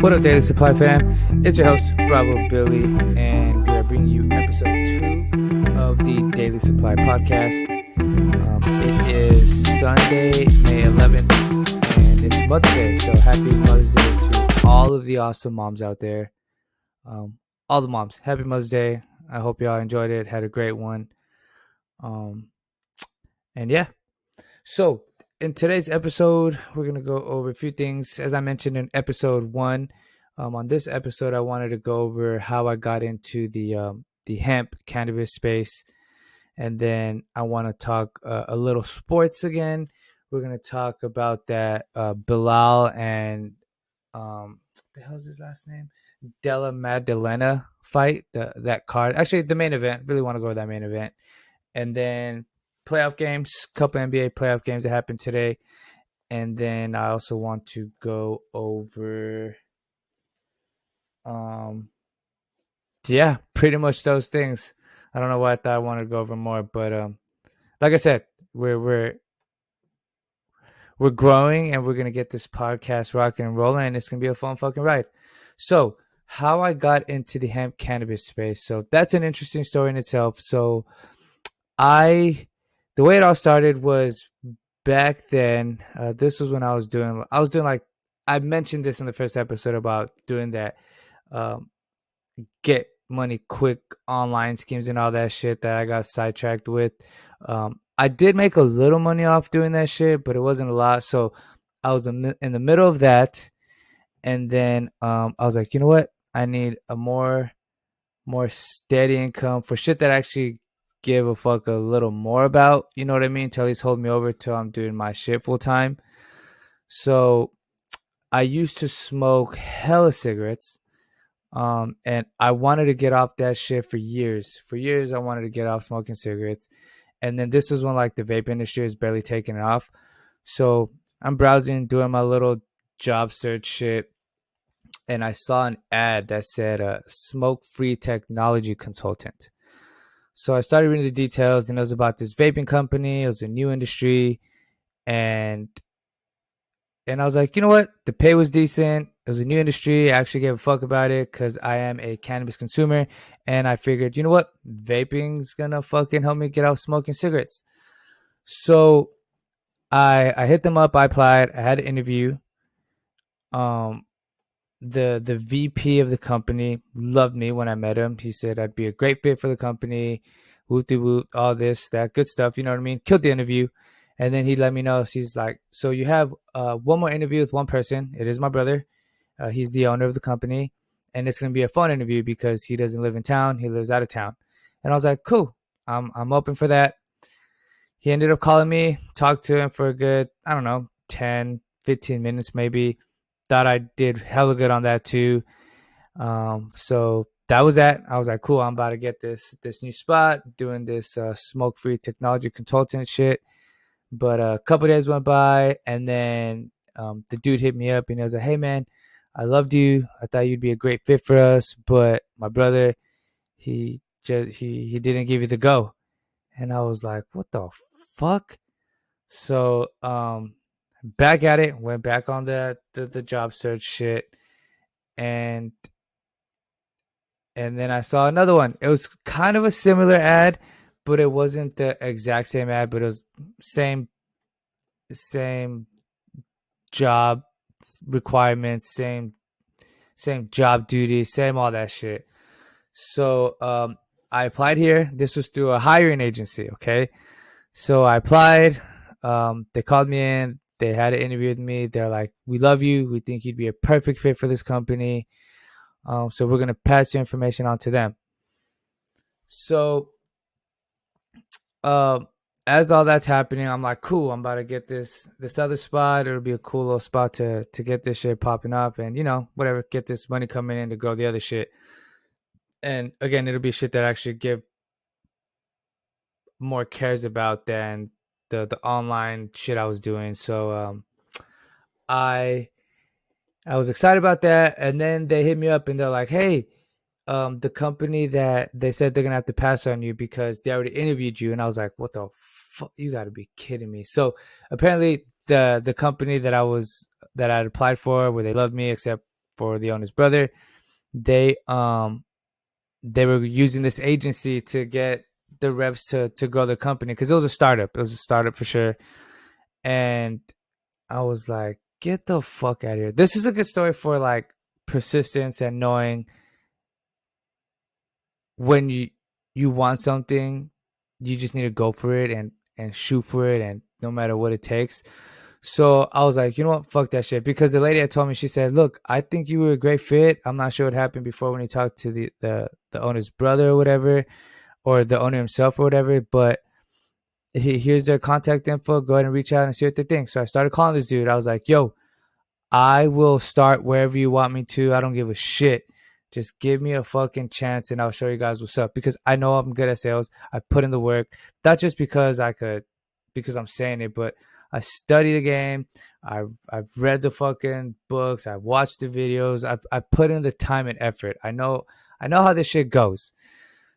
What up, Daily Supply fam? It's your host, Bravo Billy, and we are bringing you episode 2 of the Daily Supply podcast. It is Sunday, May 11th, and it's Mother's Day, so happy Mother's Day to all of the awesome moms out there. All the moms, happy Mother's Day. I hope y'all enjoyed it, had a great one. And yeah, so in today's episode, we're going to go over a few things. As I mentioned in episode 1, on this episode, I wanted to go over how I got into the hemp cannabis space. And then I want to talk a little sports again. We're going to talk about that Bilal and what the hell's his last name? Della Maddalena fight, that card. Actually, the main event. Really want to go to that main event. And then playoff games, couple NBA playoff games that happened today. And then I also want to go over yeah, pretty much those things. I don't know why I thought I wanted to go over more, but like I said, we're growing and we're gonna get this podcast rocking and rolling, and it's gonna be a fun fucking ride. So how I got into the hemp cannabis space. So that's an interesting story in itself. So the way it all started was back then. This was when I was doing like, I mentioned this in the first episode about doing that get money quick online schemes and all that shit that I got sidetracked with. I did make a little money off doing that shit, but it wasn't a lot. So I was in the middle of that, and then I was like, you know what? I need a more steady income for shit that I actually give a fuck a little more about. You know what I mean? To at least hold me over till I'm doing my shit full time. So I used to smoke hella cigarettes. And I wanted to get off that shit for years. For years, I wanted to get off smoking cigarettes. And then this was when like the vape industry is barely taking it off. So I'm browsing, doing my little job search shit. And I saw an ad that said smoke-free technology consultant. So I started reading the details, and it was about this vaping company. It was a new industry. And I was like, you know what? The pay was decent. It was a new industry. I actually gave a fuck about it because I am a cannabis consumer. And I figured, you know what? Vaping's going to fucking help me get out smoking cigarettes. So I hit them up. I applied. I had an interview. The VP of the company loved me when I met him. He said I'd be a great fit for the company. Woot-de-woot, all this, that good stuff. You know what I mean? Killed the interview. And then he let me know. He's like, so you have one more interview with one person. It is my brother. He's the owner of the company. And it's going to be a phone interview because he doesn't live in town. He lives out of town. And I was like, cool. I'm open for that. He ended up calling me, talked to him for a good, I don't know, 10, 15 minutes maybe. Thought I did hella good on that too. So that was that. I was like, cool, I'm about to get this new spot, doing this smoke-free technology consultant shit. But a couple days went by, and then the dude hit me up, and he was like, hey, man, I loved you. I thought you'd be a great fit for us, but my brother, he didn't give you the go. And I was like, what the fuck? So back at it, went back on the job search shit, and then I saw another one. It was kind of a similar ad, but it wasn't the exact same ad, but it was same job requirements, same job duties, same all that shit. So I applied here. This was through a hiring agency, okay? So I applied. They called me in. They had an interview with me. They're like, we love you. We think you'd be a perfect fit for this company. So we're going to pass your information on to them. So as all that's happening, I'm like, cool, I'm about to get this other spot. It'll be a cool little spot to get this shit popping up and, you know, whatever, get this money coming in to grow the other shit. And again, it'll be shit that I actually give more cares about than the online shit I was doing. So I was excited about that. And then they hit me up and they're like, hey, the company that they said they're gonna have to pass on you because they already interviewed you. And I was like, what the fuck? You gotta be kidding me. So apparently the company that I had applied for, where they loved me except for the owner's brother. They they were using this agency to get the reps to grow the company because it was a startup. It was a startup for sure. And I was like, get the fuck out of here. This is a good story for like persistence and knowing when you want something, you just need to go for it and shoot for it, and no matter what it takes. So I was like, you know what, fuck that shit. Because the lady had told me, she said, look, I think you were a great fit. I'm not sure what happened before when you talked to the owner's brother or whatever, or the owner himself or whatever, but here's their contact info. Go ahead and reach out and see what they think. So I started calling this dude. I was like, yo, I will start wherever you want me to. I don't give a shit. Just give me a fucking chance and I'll show you guys what's up. Because I know I'm good at sales. I put in the work. Not just because because I'm saying it, but I study the game. I've read the fucking books. I've watched the videos. I put in the time and effort. I know how this shit goes.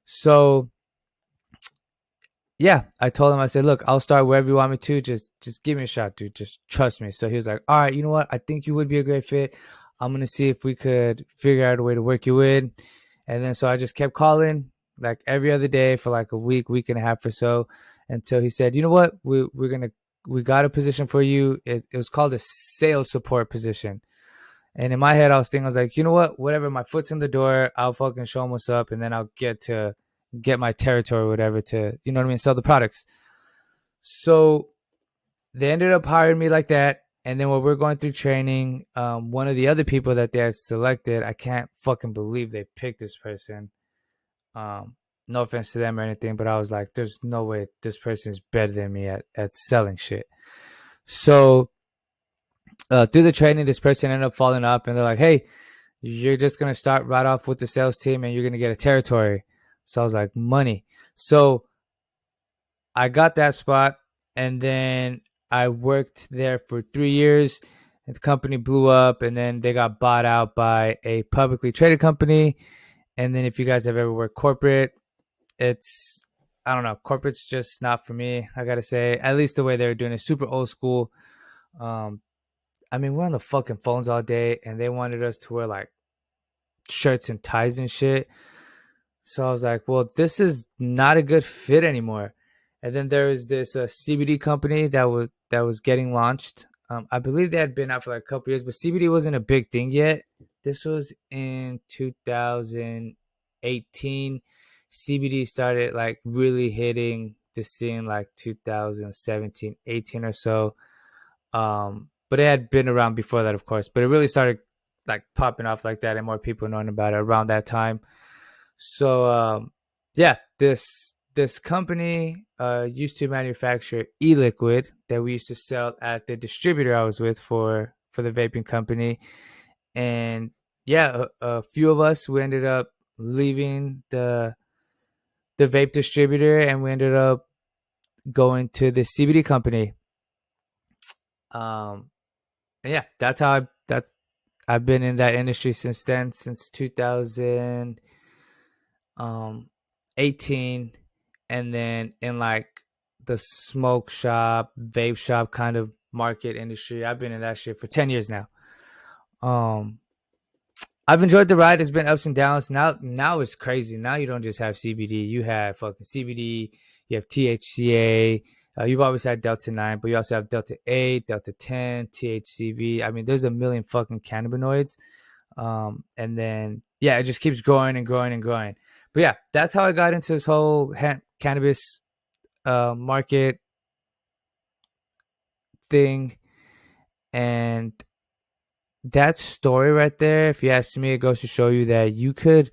So yeah, I told him, I said, look, I'll start wherever you want me to. Just give me a shot, dude. Just trust me. So he was like, all right, you know what? I think you would be a great fit. I'm going to see if we could figure out a way to work you in. And then so I just kept calling like every other day for like a week and a half or so, until he said, you know what? We got a position for you. It was called a sales support position. And in my head, I was thinking, I was like, you know what? Whatever, my foot's in the door, I'll fucking show them what's up, and then I'll get my territory or whatever to, you know what I mean, sell the products. So they ended up hiring me like that. And then when we're going through training, one of the other people that they had selected, I can't fucking believe they picked this person. No offense to them or anything, but I was like, there's no way this person is better than me at selling shit. So through the training, this person ended up following up, and they're like, hey, you're just going to start right off with the sales team and you're going to get a territory. So I was like, money. So I got that spot, and then I worked there for 3 years. And the company blew up, and then they got bought out by a publicly traded company. And then if you guys have ever worked corporate, I don't know, corporate's just not for me, I got to say. At least the way they were doing it, super old school. I mean, we're on the fucking phones all day, and they wanted us to wear like shirts and ties and shit. So I was like, well, this is not a good fit anymore. And then there was this CBD company that was getting launched. I believe they had been out for like a couple years, but CBD wasn't a big thing yet. This was in 2018. CBD started like really hitting the scene like 2017, 18 or so. But it had been around before that, of course. But it really started like popping off like that, and more people knowing about it around that time. So yeah, this company used to manufacture e-liquid that we used to sell at the distributor I was with for the vaping company. And yeah, a few of us, we ended up leaving the vape distributor, and we ended up going to the CBD company. Yeah, I've been in that industry since then, since 2018, and then in like the smoke shop, vape shop kind of market industry, I've been in that shit for 10 years now. Um I've enjoyed the ride. It's been ups and downs. Now it's crazy. Now you don't just have CBD. You have fucking CBD. You have THCA. You've always had Delta 9, but you also have Delta 8, Delta 10, THCV. I mean, there's a million fucking cannabinoids. And then, yeah, it just keeps growing and growing and growing. But yeah, that's how I got into this whole cannabis market thing. And that story right there, if you ask me, it goes to show you that you could,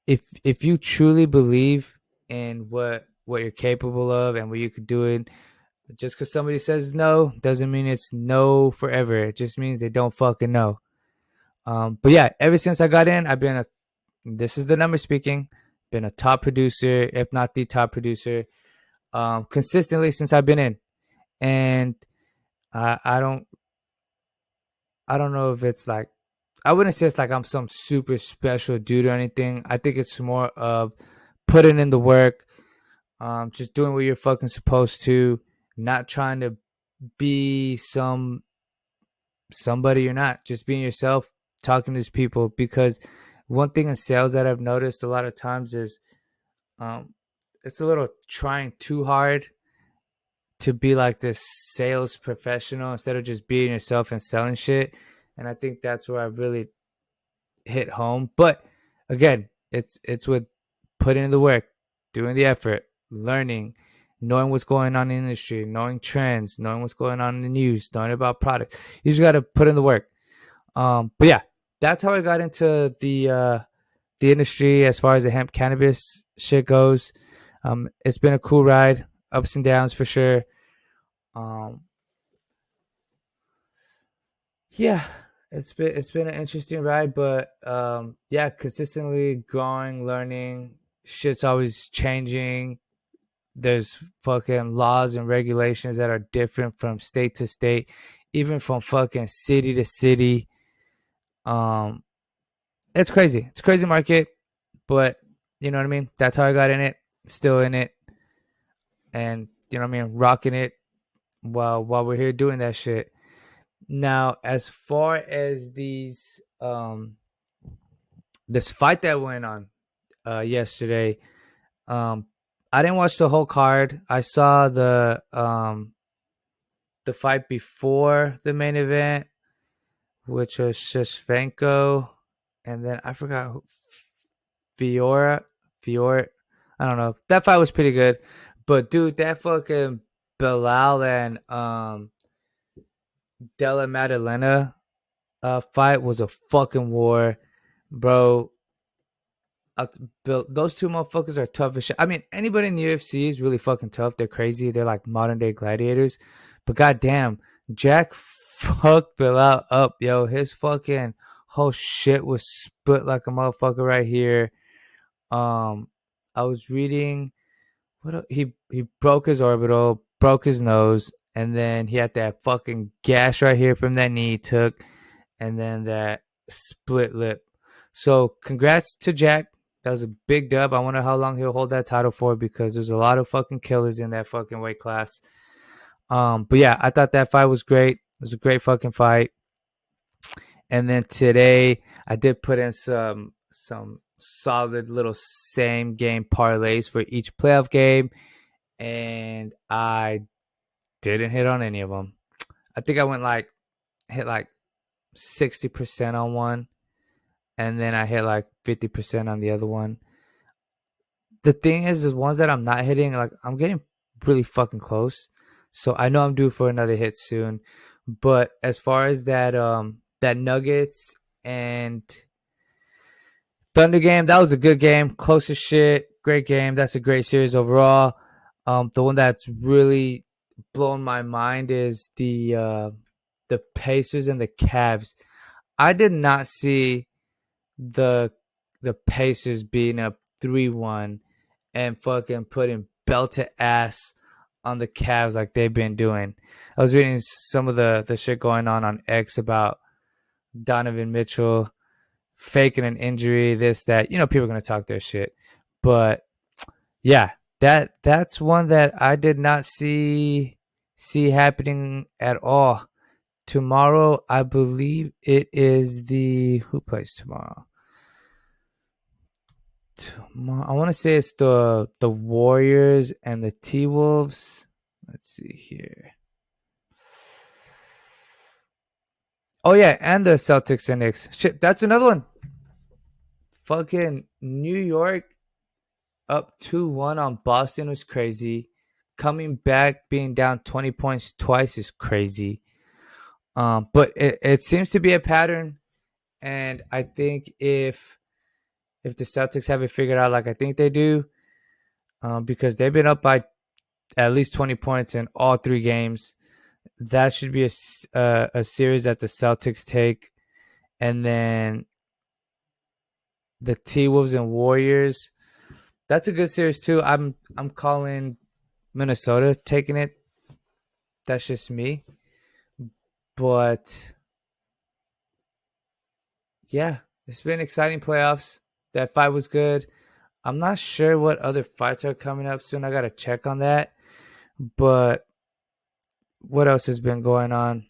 if you truly believe in what you're capable of and what you could do it, just because somebody says no doesn't mean it's no forever. It just means they don't fucking know. But yeah, ever since I got in, I've been this is the number speaking, been a top producer, if not the top producer, consistently since I've been in. And I don't know if it's like, I wouldn't say it's like I'm some super special dude or anything. I think it's more of putting in the work, just doing what you're fucking supposed to, not trying to be somebody you're not, just being yourself, talking to these people, because one thing in sales that I've noticed a lot of times is um, it's a little trying too hard to be like this sales professional instead of just being yourself and selling shit. And I think that's where I really hit home. But again, it's with putting in the work, doing the effort, learning, knowing what's going on in the industry, knowing trends, knowing what's going on in the news, knowing about product. You just got to put in the work. But yeah, that's how I got into the industry as far as the hemp cannabis shit goes. It's been a cool ride, ups and downs for sure. Um, yeah, it's been an interesting ride, but yeah, consistently growing, learning. Shit's always changing. There's fucking laws and regulations that are different from state to state, even from fucking city to city. Um, it's crazy. It's a crazy market, but you know what I mean. That's how I got in it. Still in it, and you know what I mean, rocking it while we're here doing that shit. Now, as far as this fight that went on yesterday, um, I didn't watch the whole card. I saw the fight before the main event, which was Shishvenko, and then I forgot who, Fiora, Fiora. I don't know. That fight was pretty good, but dude, that fucking Bilal and Della Maddalena fight was a fucking war, bro. Those two motherfuckers are tough as shit. I mean, anybody in the UFC is really fucking tough. They're crazy. They're like modern day gladiators. But goddamn, Jack fucked Bilal up, yo. His fucking whole shit was split like a motherfucker right here. Um, I was reading he broke his orbital, broke his nose, and then he had that fucking gash right here from that knee he took, and then that split lip. So congrats to Jack. That was a big dub. I wonder how long he'll hold that title for, because there's a lot of fucking killers in that fucking weight class. But yeah, I thought that fight was great. It was a great fucking fight. And then today I did put in some solid little same game parlays for each playoff game, and I didn't hit on any of them. I think I hit like 60% on one, and then I hit like 50% on the other one. The thing is, the ones that I'm not hitting, like I'm getting really fucking close. So I know I'm due for another hit soon. But as far as that Nuggets and Thunder game, that was a good game. Close as shit. Great game. That's a great series overall. The one that's really blown my mind is the Pacers and the Cavs. I did not see the the Pacers being up 3-1 and fucking putting belt to ass on the Cavs like they've been doing. I was reading some of the shit going on X about Donovan Mitchell faking an injury, this, that. You know, people are gonna talk their shit. But yeah, that's one that I did not see happening at all. Tomorrow, I believe it is the who plays tomorrow. I want to say it's the Warriors and the T Wolves. Let's see here. Oh yeah, and the Celtics and Knicks. Shit, that's another one. Fucking New York up 2-1 on Boston was crazy. Coming back, being down 20 points twice is crazy. But it seems to be a pattern, and I think if the Celtics have it figured out, like I think they do, because they've been up by at least 20 points in all three games. That should be a series that the Celtics take, and then the T Wolves and Warriors. That's a good series too. I'm calling Minnesota taking it. That's just me, but yeah, it's been exciting playoffs. That fight was good. I'm not sure what other fights are coming up soon. I gotta check on that. But what else has been going on?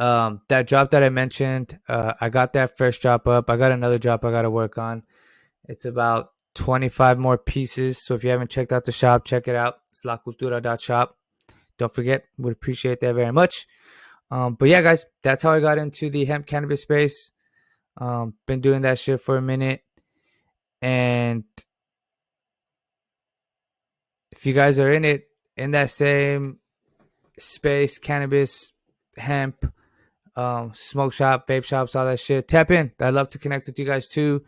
That drop that I mentioned, I got that first drop up. I got another drop I got to work on. It's about 25 more pieces. So if you haven't checked out the shop, check it out. It's lacultura.shop. Don't forget, would appreciate that very much. But yeah, guys, that's how I got into the hemp cannabis space. Been doing that shit for a minute. And if you guys are in it, in that same space, cannabis, hemp, smoke shop, vape shops, all that shit, tap in. I'd love to connect with you guys too.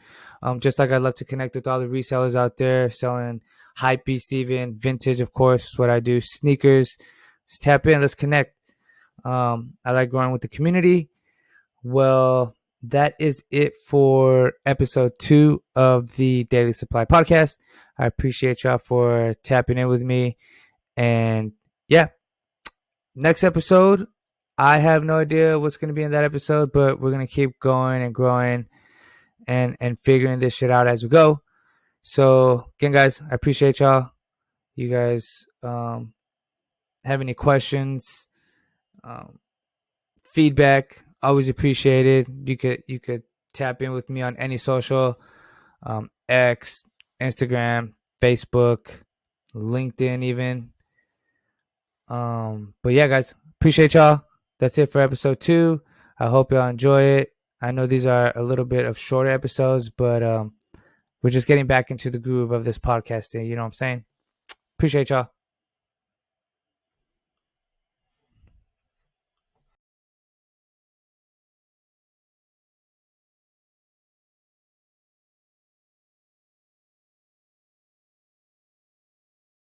Just like I'd love to connect with all the resellers out there selling hype beast, even vintage, of course, is what I do. Sneakers. Just tap in. Let's connect. I like growing with the community. Well, that is it for episode 2 of the Daily Supply podcast. I appreciate y'all for tapping in with me. And yeah, next episode, I have no idea what's going to be in that episode, but we're going to keep going and growing and figuring this shit out as we go. So again, guys, I appreciate y'all. You guys have any questions, feedback, always appreciated. You could tap in with me on any social, X, Instagram, Facebook, LinkedIn, even. But yeah, guys, appreciate y'all. That's it for episode 2. I hope y'all enjoy it. I know these are a little bit of shorter episodes, but we're just getting back into the groove of this podcasting. You know what I'm saying? Appreciate y'all.